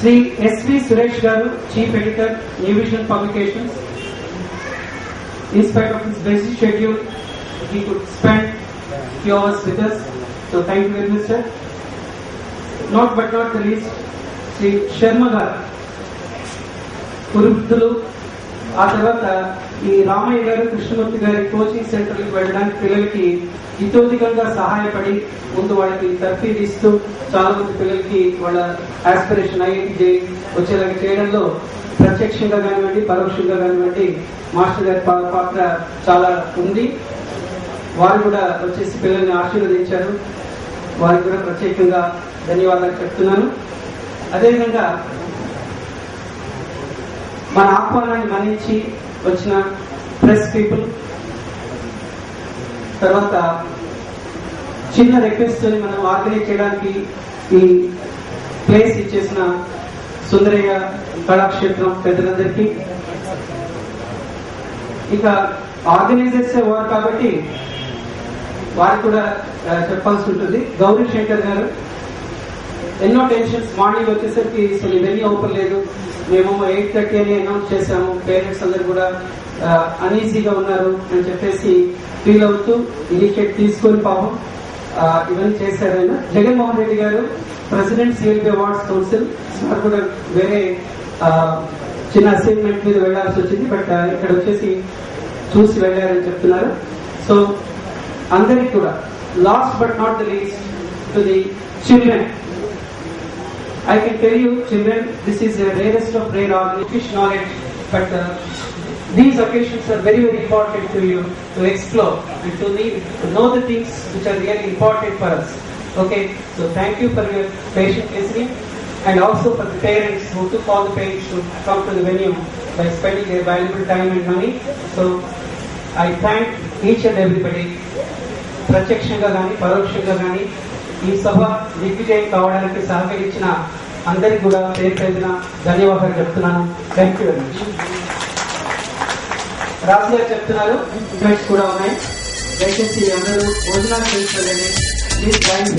Sri S.V. Suresh Garu, Chief Editor, New Vision Publications. In spite of his busy schedule, he could spend a few hours with us. So thank you very much, sir. Not but not the least, Sri Sharma Garu, వృద్ధులు. ఆ తర్వాత ఈ రామయ్య గారు, కృష్ణమూర్తి గారి coaching సెంటర్కి వెళ్ళడానికి పిల్లలకి హితోధికంగా సహాయపడి ముందు వాళ్ళకి తర్ఫీదు ఇస్తూ చాలా మంది పిల్లలకి వాళ్ళ ఆస్పిరేషన్ ఐఐటి వచ్చేలాగా చేయడంలో ప్రత్యక్షంగా కానివ్వండి, పరోక్షంగా కానివ్వండి మాస్టర్ గారి పాత్ర చాలా ఉంది. వారు కూడా వచ్చేసి పిల్లల్ని ఆశీర్వదించారు. వారికి కూడా ప్రత్యేకంగా ధన్యవాదాలు చెప్తున్నాను. అదేవిధంగా మన ఆహ్వానాన్ని మన్నించి వచ్చిన ప్రెస్ పీపుల్, తర్వాత చిన్న రిక్వెస్ట్ మనం ఆర్గనైజ్ చేయడానికి ఈ ప్లేస్ ఇచ్చేసిన సుందరయ్య కళాక్షేత్రం పెద్దలందరికీ, ఇక ఆర్గనైజర్స్ వారు కాబట్టి వారికి కూడా చెప్పాల్సి ఉంటుంది. గౌరీ శంకర్ గారు, ఎన్నో టెన్షన్స్. మార్నింగ్ వచ్చేసరికి అసలు ఇవన్నీ ఓపెన్ లేదు, మేము 8:30 అని అనౌన్స్ చేశాము, పేరెంట్స్ అందరు కూడా అన్ఈజీగా ఉన్నారు అని చెప్పేసి ఫీల్ అవుతూ ఇనిషియేట్ తీసుకొని పాపం ఇవన్నీ చేశారు. ఆయన జగన్మోహన్ రెడ్డి గారు, ప్రెసిడెంట్ సిఎల్బి అవార్డ్స్ కౌన్సిల్, సార్ కూడా వేరే చిన్న అసైన్మెంట్ మీద వెళ్లాల్సి వచ్చింది, బట్ ఇక్కడ వచ్చేసి చూసి వెళ్ళారని చెప్తున్నారు. సో అందరికి కూడా last but not the least to the children. I can tell you, children, this is the rarest of rare fish knowledge, but these occasions are very, very important to you to explore and to know the things which are really important for us. Okay, so thank you for your patient listening, and also for the parents who took all the pains to come to the venue by spending their valuable time and money. So I thank each and everybody, ప్రత్యక్షంగా కానీ పరోక్షంగా కానీ ఈ సభ దిగ్విజయం కావడానికి సహకరించిన అందరికి కూడా పేరు పేరున ధన్యవాదాలు చెప్తున్నాను. Thank you very much. Raju గారు చెప్తున్నారు, ఫ్రెండ్స్ కూడా ఉన్నాయి, దయచేసి అందరూ భోజనాలు చేసి వెళ్ళండి. Please join.